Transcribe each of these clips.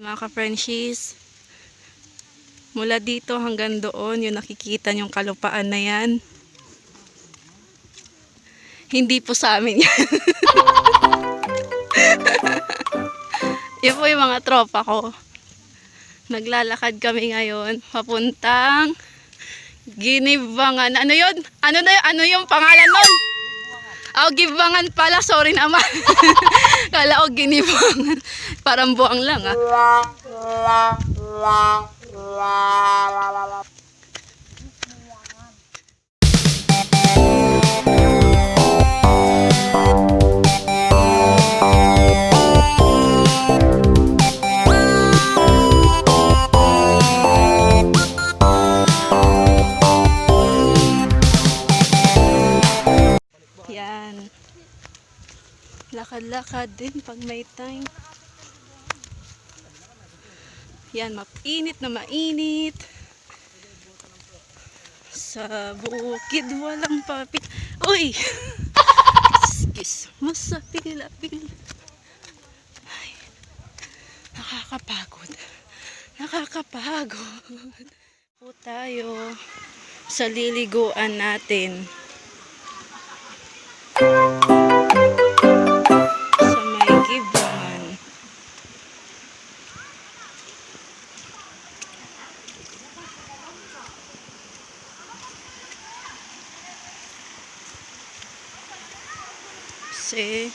Mga ka-Frenshies, mula dito hanggang doon, yung nakikita yung kalupaan na yan, hindi po sa amin yan. Yun po yung mga tropa ko. Naglalakad kami ngayon papuntang Ginibangan. Ano yun? Ano yung pangalan nun? Oh, Gibangan pala. Sorry naman. Kala ko Ginibangan. Parang buwang lang ah. Yan. Lakad-lakad din pag may time. Yan, mainit na mainit. Sa bukid walang papit. Uy! Kiss mo sa pila-pila. Ay, nakakapagod. Nakakapagod. Po tayo sa liliguan natin. Sa may Gibangan. Kasi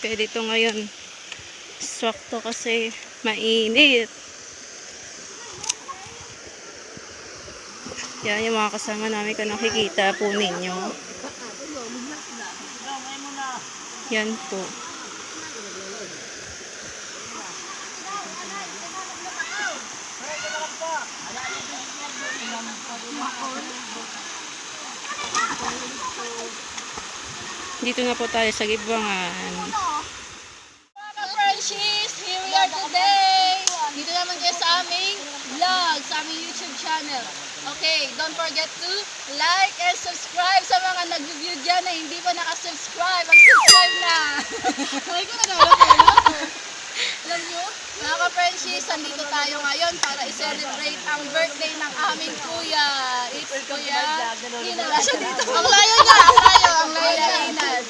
pwede ito ngayon. Swakto kasi mainit. Yan yung mga kasama namin kung nakikita po ninyo. Yan po. Dito na po tayo sa Gibangan. Mga Frenshies, here we are today. Dito naman kayo sa aming vlog, sa aming YouTube channel. Okay, don't forget to like and subscribe sa mga nag-review dyan na hindi pa nakasubscribe. Mag-subscribe na! Ay ko na alam nyo, mga ka-Frenshies, nandito tayo ngayon para i-celebrate ang birthday ng aming kuya. It's kuya. Wala siya dito. Ang layo niya! Ang layo Inad.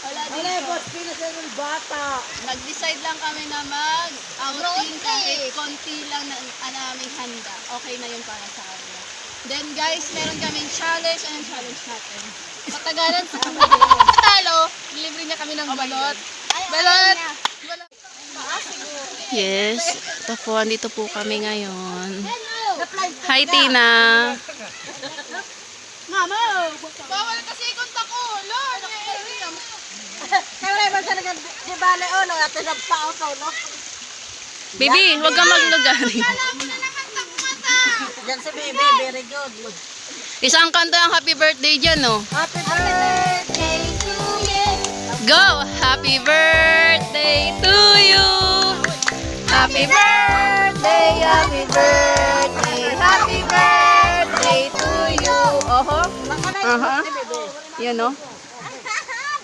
Wala dito. Nag-decide lang kami na mag-outing kahit konti lang na aming handa. Okay na yun para sa kanya. Then guys, meron kaming challenge. Anong challenge natin? Patagalan sa kamay. Patalo, delivery niya kami ng balot. Balot! Yes. Ito po, andito po kami ngayon. Hi, Tina. Mama! Bawal kasi kontak ko. Lord! Kaya ba siya nag-gibale o? Ito sa pa-auto, no? Baby, huwag kang maglugarin. Yan si baby, very good. Isang kanta ng happy birthday dyan, no? Happy birthday to you! Go! Happy birthday to you! Happy birthday, happy birthday, happy birthday to you! Oho. Aha. Yan, no?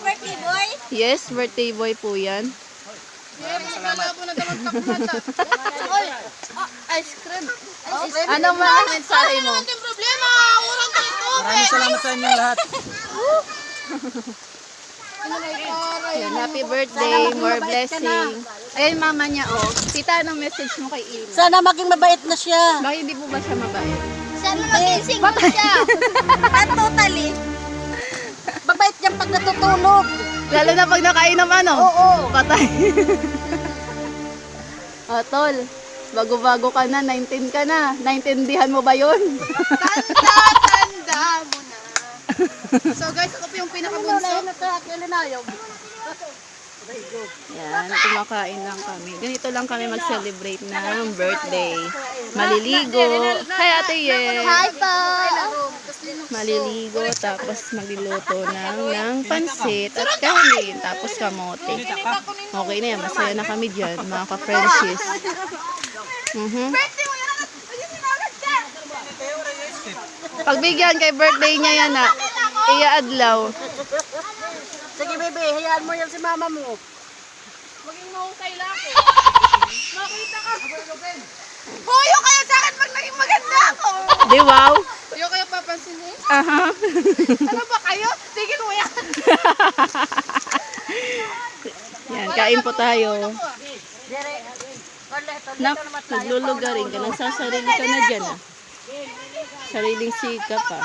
Birthday boy? Yes, birthday boy po yan. Ice cream. Anong mga mensahe mo? Ano problema? Urang ka ito. Maraming salamat sa inyong lahat. Yan, happy birthday, more blessing. Ayun, mama niya, oh. Tita, anong message mo kay Ina? Sana maging mabait na siya. Bakit hindi po ba siya mabait? Sana maging single siya. Totally. Mabait niyang pag natutulog. Lalo na pag nakainom, ano? Oo. Patay. Oh, tol, bago-bago ka na, 19 ka na. Naintindihan mo ba yun? Tanda mo na. So guys, ako po yung pinakabunso. Yan, kumakain lang kami. Ganito lang kami mag-celebrate ng birthday. Maliligo. Hi, Ate Ye. Hi po. Maliligo, tapos magluluto ng pansit at kanin, tapos kamote. Okay na yan, masaya na kami dyan, mga ka-Frenshies. Pagbigyan kay birthday niya yan na, iya-adlaw. Sige baby, hayaan mo yan si mama mo. Maging mahusay lang ako. Makita ka. Huyo kayo sa akin pag naging maganda ako. Di wow? Huyo kayo papansin mo? Aha. Ano ba kayo? Tigil mo yan. Yan, kain po tayo. Nak, naglulugarin ka. Nagsasarili ka na dyan ah. Sariling sikap ah.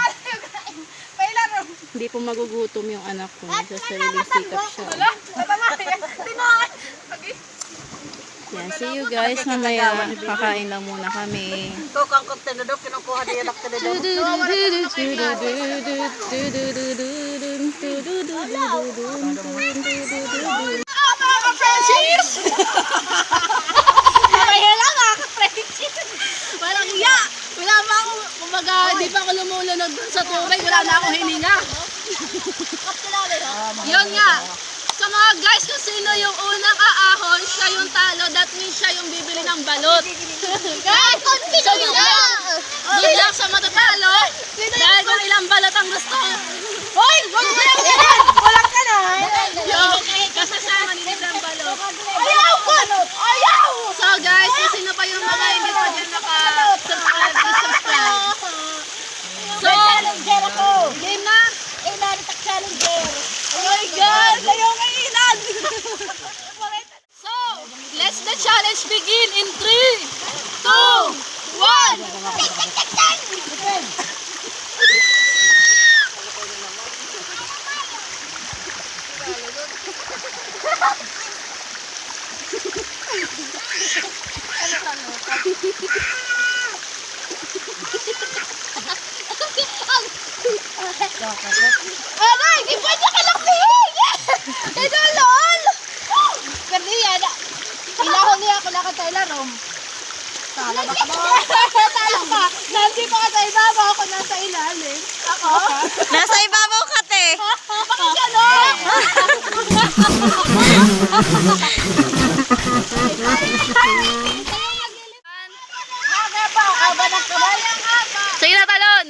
Pailaro. Hindi po magugutom yung anak ko. Nagsasariling sikap siya. Wala. Tama. Tinoan. Yan, see you guys. Mamaya, kakain lang muna kami. Tukang kontenedor, kinukuha niya yung kontenedor. Mga ka-Frenshies! Kaya lang mga ka-Frenshies. Walang iya. Wala pa ako, kumbaga, di pa ako lumulunod dun sa turay. Wala na akong hininga. Yun nga. Sa mga guys, kung sino yung unang aahon, siya yung talo. That means siya yung bibili ng balot. Guys, so good luck sa matatalo. Dahil kung ilang balot ang gusto. Hoy! Huwag mo lang yan! Walang ka na! Yung kasasama ni ng balot. Ayaw ko! Ayaw! So guys, kung sino pa yung mga hindi pa dyan naka-subscribe, please subscribe. So, game na? Challenger. Oh my God! Ayaw kainan! So, let's the challenge begin in 3, 2, 1! Aray! Di pwede ka lakbihin! Ito, lol! Kasi yan, ilahon niya ako na ka tayo larom. Tala ba ka ba? Tala ka. Nancy pa ka sa ibabaw, ako nasa ilalim. Ako? Nasa ibabaw ka, te. Bakit gano'n? Haba ng kamay. Sige na, talon!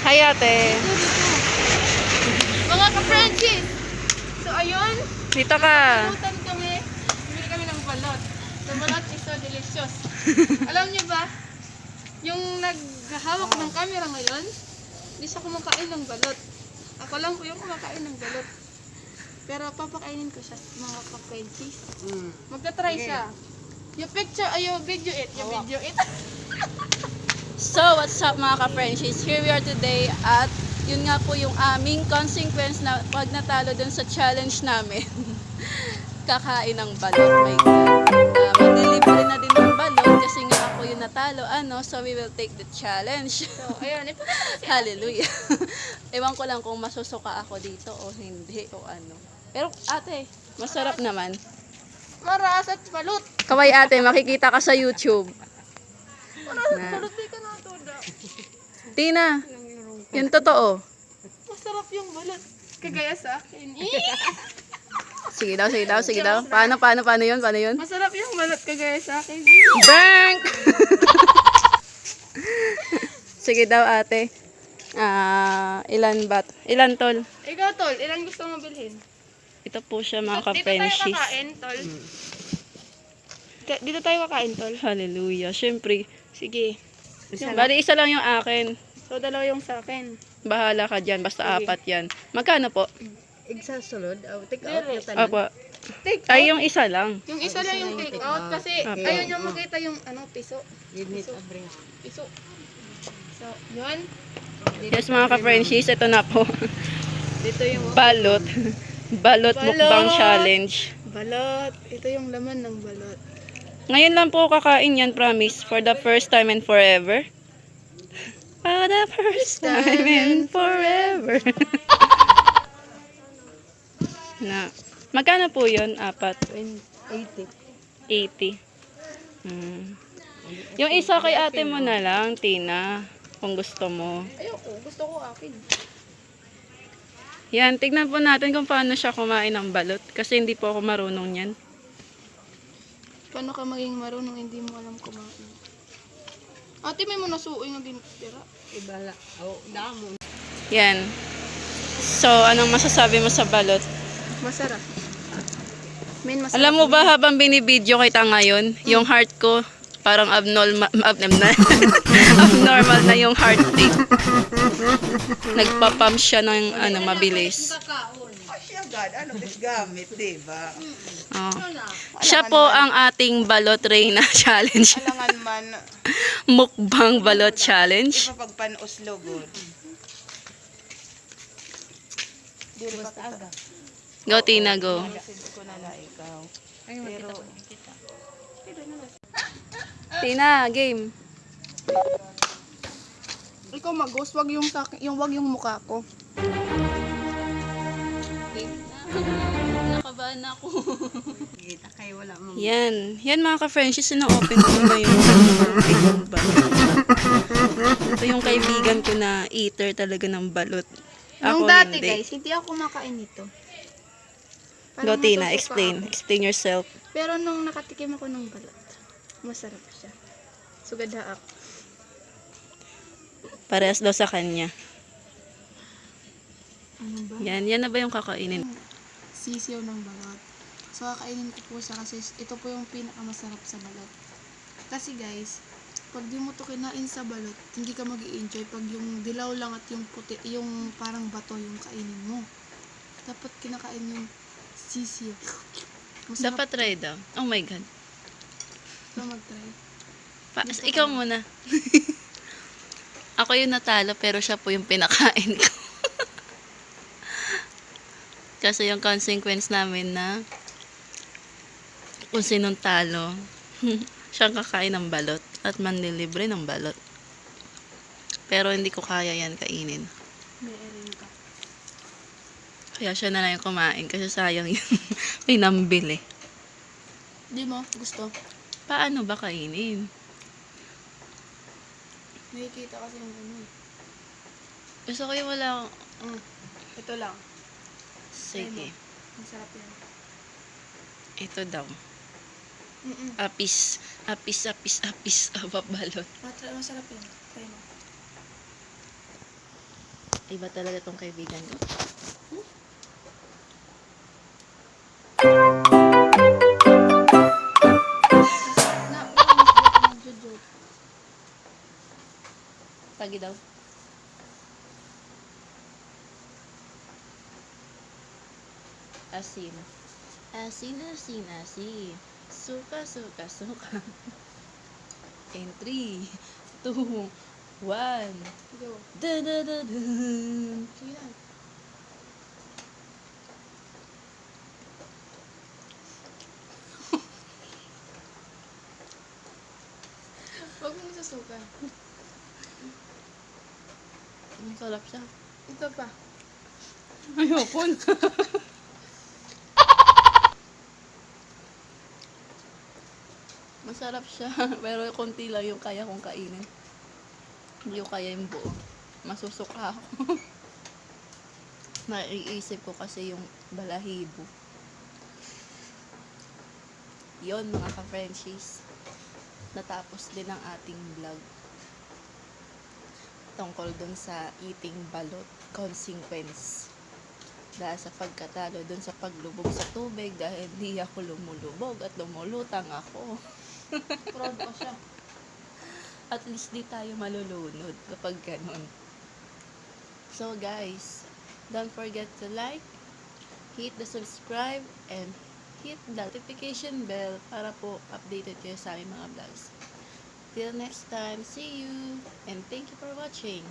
Hi, ate. Mga ka-Frenshies! So, ayun. Dito ka. Putan kami. Bumili kami ng balot. The balot is so delicious. Alam niyo ba, yung naghahawak ng camera ngayon, hindi siya kumakain ng balot. Ako lang po yung kumakain ng balot. Pero papakainin ko siya mga ka-Frenshies. Magta-try siya. You picture, you video it. You video it. So, what's up mga ka-Frenshies? Here we are today at yun nga po yung aming consequence na pag natalo dun sa challenge namin. Kakain ng balot. My God. Mag-deliver na din ng balot kasi nga ako yung natalo. So we will take the challenge. So, ayun. Hallelujah. Ewan ko lang kung masusuka ako dito o hindi o ano. Pero ate, masarap naman. Maras at balot. Kaway ate, makikita ka sa YouTube. Maras at Na. balot. Di ka natuda. Tina, yung totoo. Masarap yung balot. Kagaya sa akin. Sige daw. Paano yun? Masarap yung balot kagaya sa akin. Bank! Sige daw ate. Ilan tol? Ikaw, tol, ilan gusto mo bilhin? Ito po siya mga Dito tayo ka-Frenshies. kakain, tol. Dito tayo kakain, tol. Hallelujah. Siyempre. Sige. Bali isa lang yung akin. So, dalawa yung sa akin. Bahala ka dyan. Basta apat yan. Magkano po? Igsa sulod. Take out Dire. na tanan. Opo. Take Ay, out. yung isa lang. Yung isa lang yung take out kasi Apo. ayun yung makita yung piso. You need a drink. Piso. So, yun. Yes mga ka-Frenshies, ito na po. Dito yung Balot. Balot Balot. mukbang challenge. Balot. Ito yung laman ng balot. Ngayon lang po kakain yan, promise. For the first time and forever. For the first time and forever. Na. Magkano po yun? Apat. 80. 80. Yung isa kay ate mo na lang, Tina. Kung gusto mo. Ayoko. Gusto ko akin. Yan, tignan po natin kung paano siya kumain ng balot. Kasi hindi po ako marunong yan. Paano ka maging marunong hindi mo alam kumain? Ate, may nasuoy na binitira. Ibala. Oh, damo. Yan. So, anong masasabi mo sa balot? Masarap. Men, masarap. Alam mo ba habang binibideo kita ngayon, yung heart ko parang abnormal na yung heartbeat. Nagpapump siya ng mabilis. Siya agad, ano bis gamit, di ba? Oh. Siya po ang ating balot Reyna challenge. Alangan man, Mukbang balot challenge. ipapagpanuslogod. Go Tina, go. Message ko na lang ikaw. Pero, Tina, game. Ikaw mag-ghost, wag yung wag yung mukha ko. Nakabahan ako. Kita kayo wala mo. Yan. Yan mga ka-Frenshies, ino-open ko ba yung balot. Ito yung kaibigan ko na eater talaga ng balot. Ako Nung dati hindi. guys, hindi ako kumakain nito. Go Tina, masusuka explain. ako. Explain yourself. Pero nung nakatikim ako ng balot, masarap siya. Sugadaak. Parehas daw sa kanya. Ano ba? Yan na ba yung kakainin? Sisiyo ng balot. So, kakainin ko po siya kasi ito po yung pinakamasarap sa balot. Kasi guys, pag di mo to kinain sa balot, hindi ka mag-i-enjoy pag yung dilaw lang at yung puti, yung parang bato yung kainin mo. Dapat kinakain yung sisiyo. Masarap. Dapat try daw. Oh my God. So, mag-try. Ikaw muna. Ako yung natalo pero siya po yung pinakain ko. Kasi yung consequence namin na kung sinong talo, siyang kakain ng balot at manlilibre ng balot. Pero hindi ko kaya yan kainin. May erin ka. Kaya siya na lang yung kumain kasi sayang yun. May nambili. Di mo? Gusto? Paano ba kainin? Nakikita kasi yung ano eh. Gusto ko yung wala. Ito lang. Sige. Masarap yan. Ito daw. Mm-mm. Apis. Balot. Masarap yan. Try mo. Iba talaga tong kaibigan ko. Tagi daw. Asin. Asin. Suka. In 3, 2, 1. Go. Dun. Sige na. Huwag mo nasusuka. Ang sarap siya. Ito pa. Ayoko na. Masarap siya. Pero konti lang yung kaya kong kainin. Hindi ko kaya yung buo. Masusuka ako. Naiisip ko kasi yung balahibo. Yon mga ka-Frenshies. Natapos din ang ating vlog. Tungkol dun sa eating balot consequence. Dahil sa pagkatalo dun sa paglubog sa tubig dahil hindi ako lumulubog at lumulutang ako. Proud ko siya. At least di tayo malulunod kapag ganun. So guys, don't forget to like, hit the subscribe, and hit the notification bell para po updated kayo sa aming mga vlogs. Till next time, see you, and thank you for watching.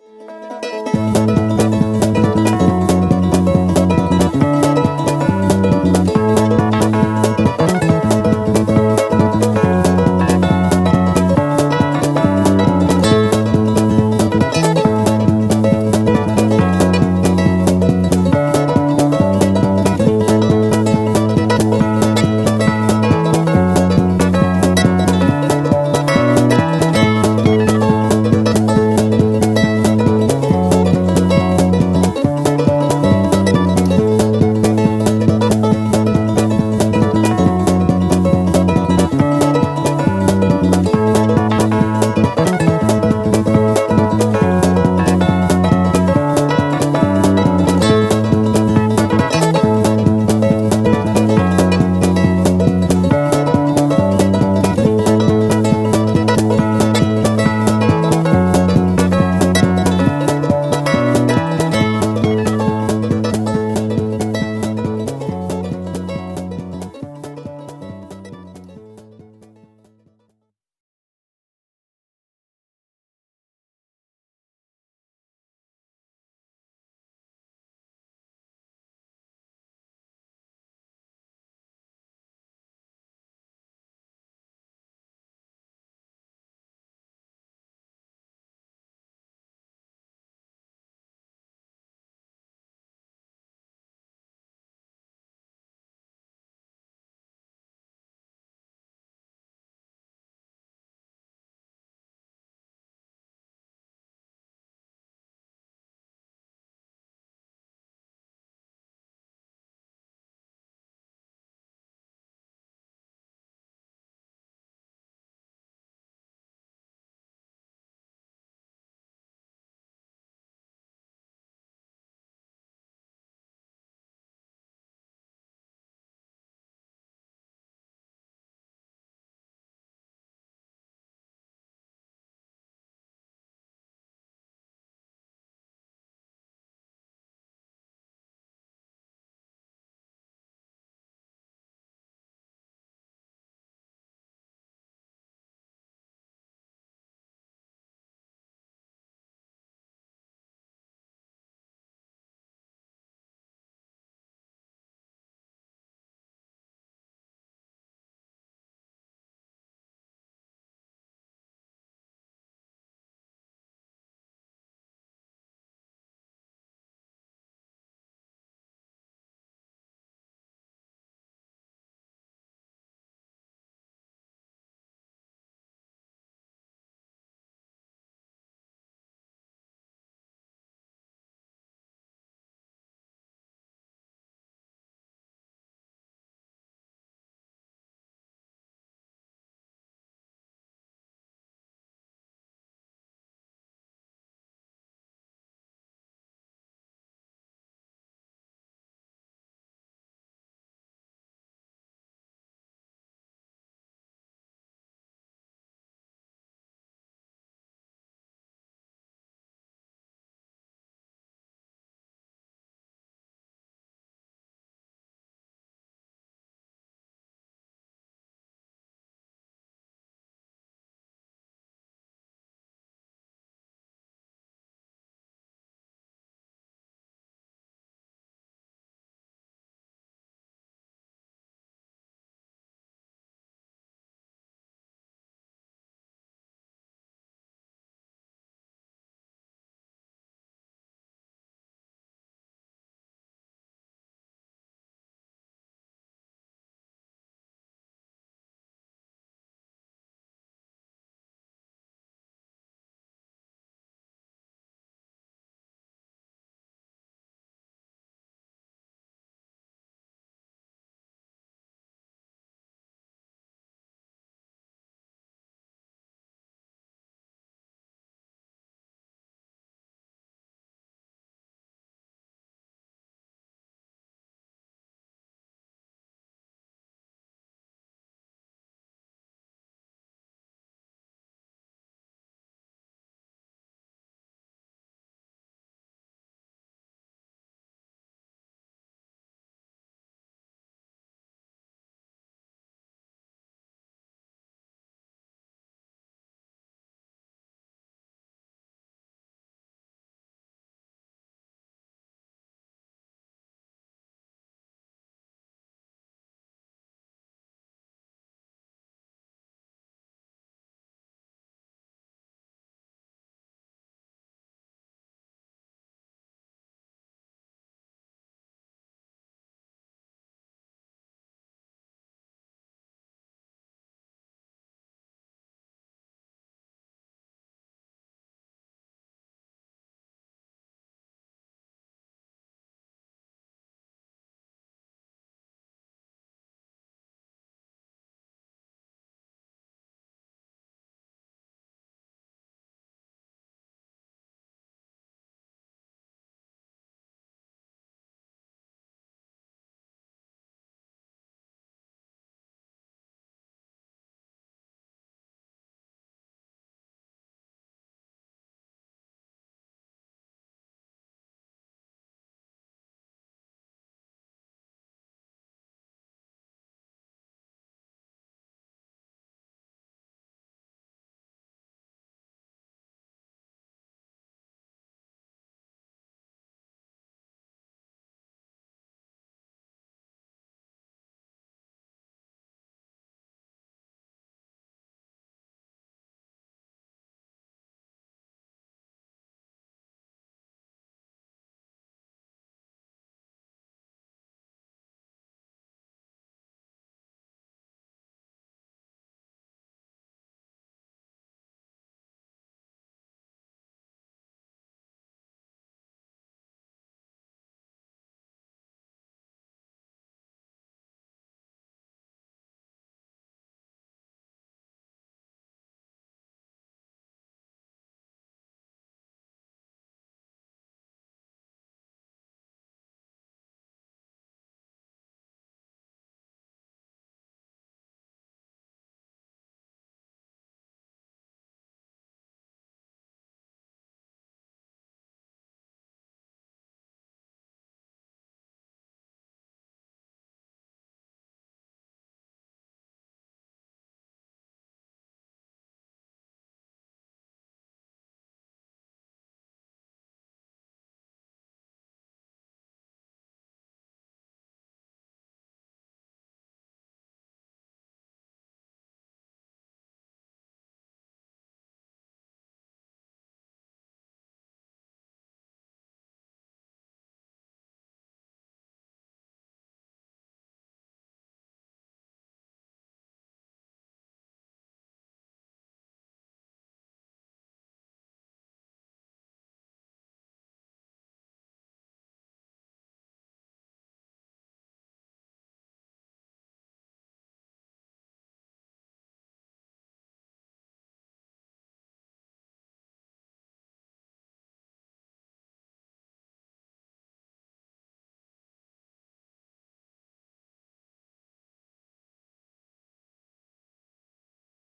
Bye!